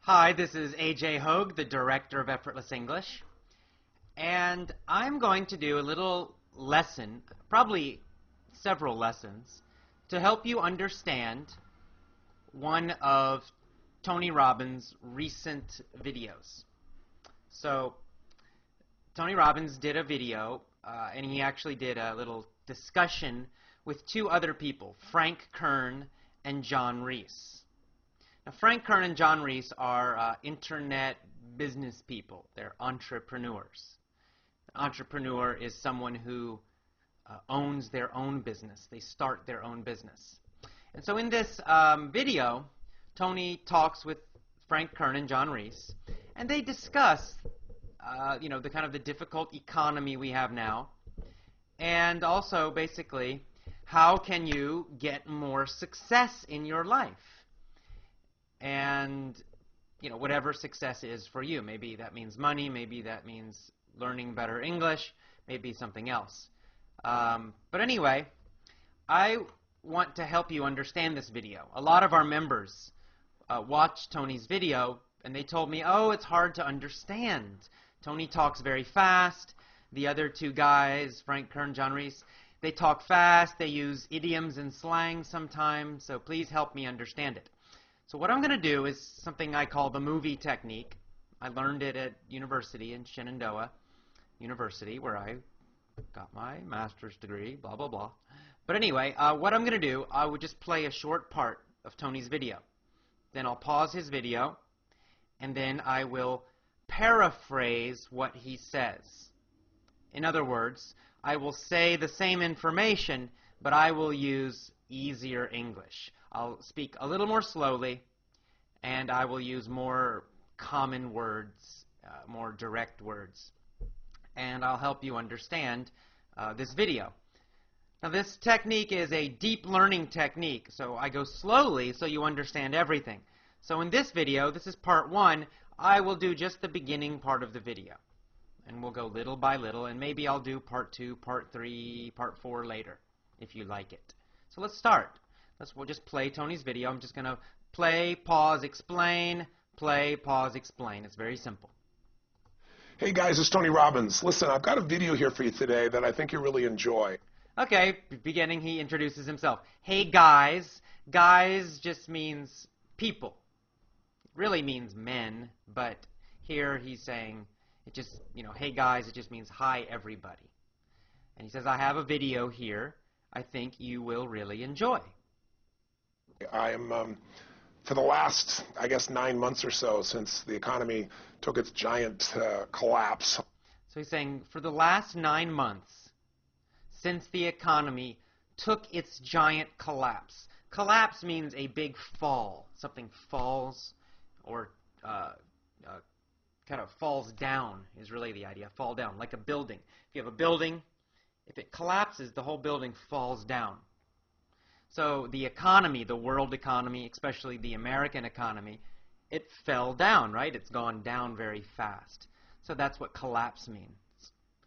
Hi, this is AJ Hogue, the director of Effortless English, and I'm going to do a little lesson, probably several lessons, to help you understand one of Tony Robbins' recent videos. So, Tony Robbins did a video, and he actually did a little discussion with two other people, Frank Kern and John Reese. Now, Frank Kern and John Reese are internet business people. They're entrepreneurs. An entrepreneur is someone who owns their own business. They start their own business. And so in this video, Tony talks with Frank Kern and John Reese, and they discuss the kind of the difficult economy we have now, and also basically how can you get more success in your life. And, whatever success is for you. Maybe that means money, maybe that means learning better English, maybe something else. But anyway, I want to help you understand this video. A lot of our members watched Tony's video, and they told me, oh, it's hard to understand. Tony talks very fast. The other two guys, Frank Kern, John Reese, they talk fast. They use idioms and slang sometimes, so please help me understand it. So what I'm going to do is something I call the movie technique. I learned it at university in Shenandoah University, where I got my master's degree, blah, blah, blah. But anyway, what I'm going to do, I would just play a short part of Tony's video. Then I'll pause his video, and then I will paraphrase what he says. In other words, I will say the same information, but I will use easier English. I'll speak a little more slowly, and I will use more common words, more direct words. And I'll help you understand this video. Now, this technique is a deep learning technique, so I go slowly so you understand everything. So in this video, this is part one, I will do just the beginning part of the video. And we'll go little by little, and maybe I'll do part two, part three, part four later, if you like it. So let's start. We'll just play Tony's video. I'm just going to play, pause, explain, play, pause, explain. It's very simple. Hey guys, it's Tony Robbins. Listen, I've got a video here for you today that I think you'll really enjoy. Okay, beginning, he introduces himself. Hey guys. Guys just means people. It really means men, but here he's saying, it just, hey guys, it just means hi everybody. And he says, I have a video here I think you will really enjoy. I am, for the last, 9 months or so since the economy took its giant collapse. So he's saying, for the last 9 months since the economy took its giant collapse. Collapse means a big fall. Something falls or kind of falls down is really the idea. Fall down, like a building. If you have a building, if it collapses, the whole building falls down. So the economy, the world economy, especially the American economy, it fell down, right? It's gone down very fast. So that's what collapse means.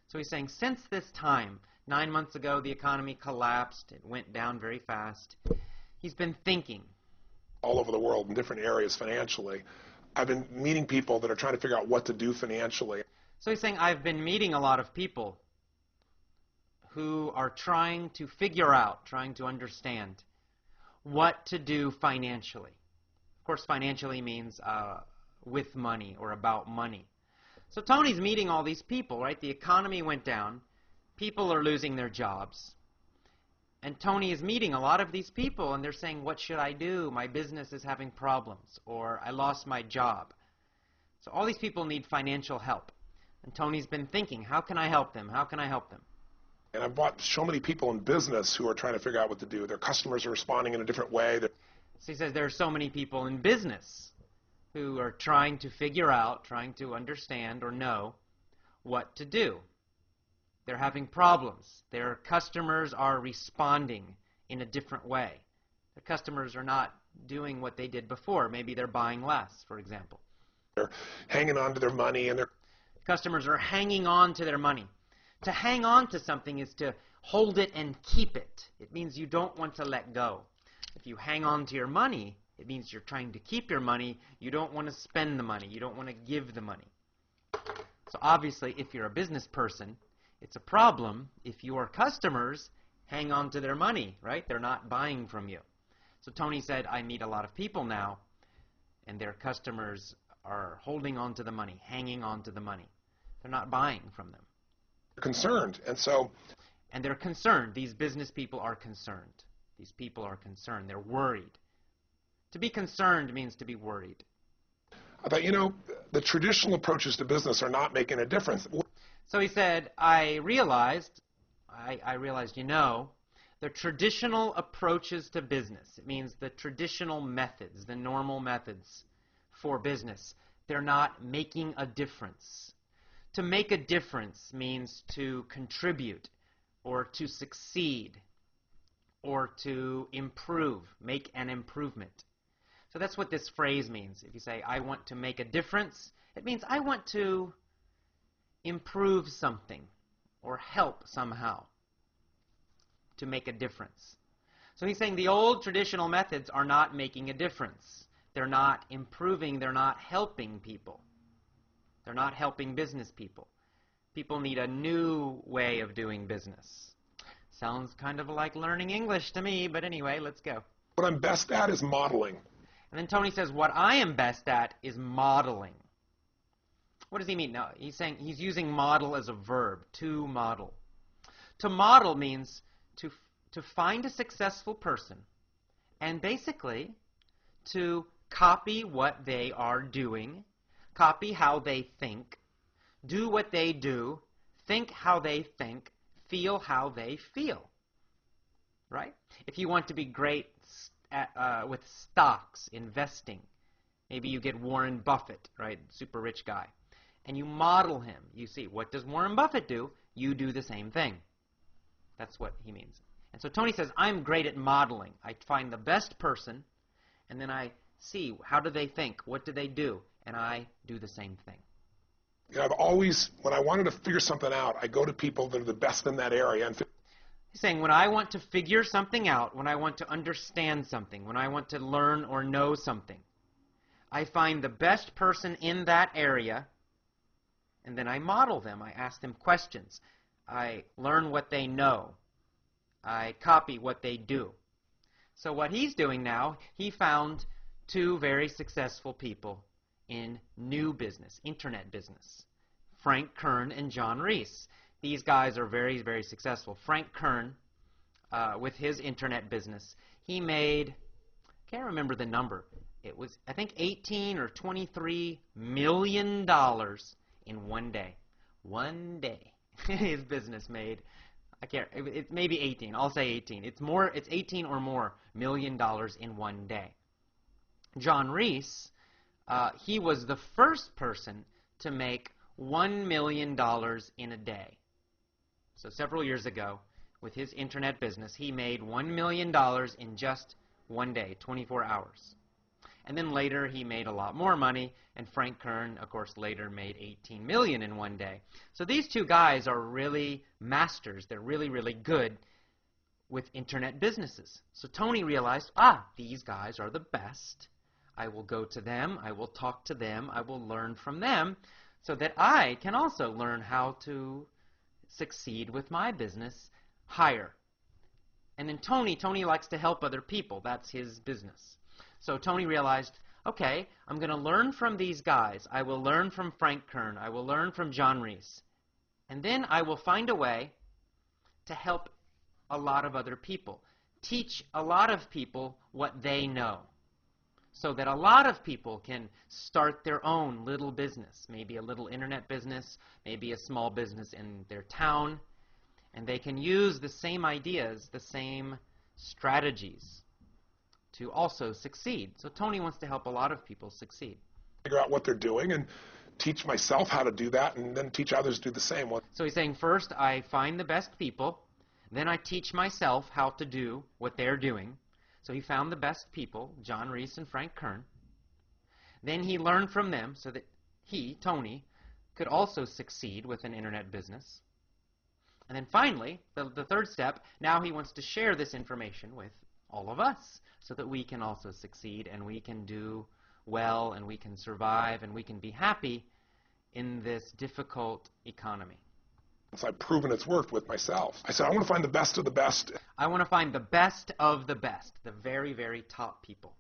So he's saying since this time, 9 months ago, the economy collapsed. It went down very fast. He's been thinking. All over the world in different areas financially. I've been meeting people that are trying to figure out what to do financially. So he's saying, I've been meeting a lot of people who are trying to figure out, trying to understand what to do financially. Of course, financially means with money or about money. So Tony's meeting all these people, right? The economy went down. People are losing their jobs. And Tony is meeting a lot of these people, and they're saying, what should I do? My business is having problems, or I lost my job. So all these people need financial help. And Tony's been thinking, how can I help them? How can I help them? And I've brought so many people in business who are trying to figure out what to do. Their customers are responding in a different way. So he says there are so many people in business who are trying to figure out, trying to understand or know what to do. They're having problems. Their customers are responding in a different way. Their customers are not doing what they did before. Maybe they're buying less, for example. They're hanging on to their money, and their customers are hanging on to their money. To hang on to something is to hold it and keep it. It means you don't want to let go. If you hang on to your money, It means you're trying to keep your money. You don't want to spend the money. You don't want to give the money. So obviously, if you're a business person, it's a problem if your customers hang on to their money, right? They're not buying from you. So Tony said, I meet a lot of people now, and their customers are holding on to the money, hanging on to the money. They're not buying from them. Concerned, and they're concerned. These business people are concerned. These people are concerned. They're worried. To be concerned means to be worried. I thought, the traditional approaches to business are not making a difference. So he said, I realized, the traditional approaches to business, it means the traditional methods, the normal methods for business, they're not making a difference. To make a difference means to contribute or to succeed or to improve, make an improvement. So that's what this phrase means. If you say, I want to make a difference, it means I want to improve something or help somehow to make a difference. So he's saying the old traditional methods are not making a difference. They're not improving. They're not helping people. They're not helping business people. People need a new way of doing business. Sounds kind of like learning English to me, but anyway, let's go. What I'm best at is modeling. And then Tony says, what I am best at is modeling. What does he mean? Now, he's saying he's using model as a verb, to model. To model means to find a successful person and basically to copy what they are doing, copy how they think, do what they do, think how they think, feel how they feel. Right? If you want to be great with stocks, investing, maybe you get Warren Buffett, right, super rich guy, and you model him. You see, what does Warren Buffett do? You do the same thing. That's what he means. And so Tony says, I'm great at modeling. I find the best person, and then I see, how do they think? What do they do? And I do the same thing. I've always, when I wanted to figure something out, I go to people that are the best in that area. And he's saying, when I want to figure something out, when I want to understand something, when I want to learn or know something, I find the best person in that area, and then I model them. I ask them questions. I learn what they know. I copy what they do. So what he's doing now, he found two very successful people in new business, internet business, Frank Kern and John Reese. These guys are very, very successful. Frank Kern, with his internet business, he made, I can't remember the number. It was, I think, $18 or $23 million in one day. One day, his business made. I can't. It may be 18. I'll say 18. It's more. It's 18 or more $million in one day. John Reese, he was the first person to make $1 million in a day. So several years ago, with his internet business, he made $1 million in just one day, 24 hours. And then later he made a lot more money, and Frank Kern, of course, later made $18 million in one day. So these two guys are really masters. They're really, really good with internet businesses. So Tony realized, these guys are the best. I will go to them. I will talk to them. I will learn from them so that I can also learn how to succeed with my business higher. And then Tony likes to help other people. That's his business. So Tony realized, okay, I'm going to learn from these guys. I will learn from Frank Kern. I will learn from John Reese. And then I will find a way to help a lot of other people. Teach a lot of people what they know, so that a lot of people can start their own little business, maybe a little internet business, maybe a small business in their town, and they can use the same ideas, the same strategies to also succeed. So Tony wants to help a lot of people succeed. Figure out what they're doing and teach myself how to do that, and then teach others to do the same. So he's saying, first I find the best people, then I teach myself how to do what they're doing. So he found the best people, John Reese and Frank Kern. Then he learned from them so that he, Tony, could also succeed with an internet business. And then finally, the third step, now he wants to share this information with all of us, so that we can also succeed and we can do well and we can survive and we can be happy in this difficult economy. So I've proven it's worked with myself. I said, I want to find the best of the best. I want to find the best of the best, the very, very top people.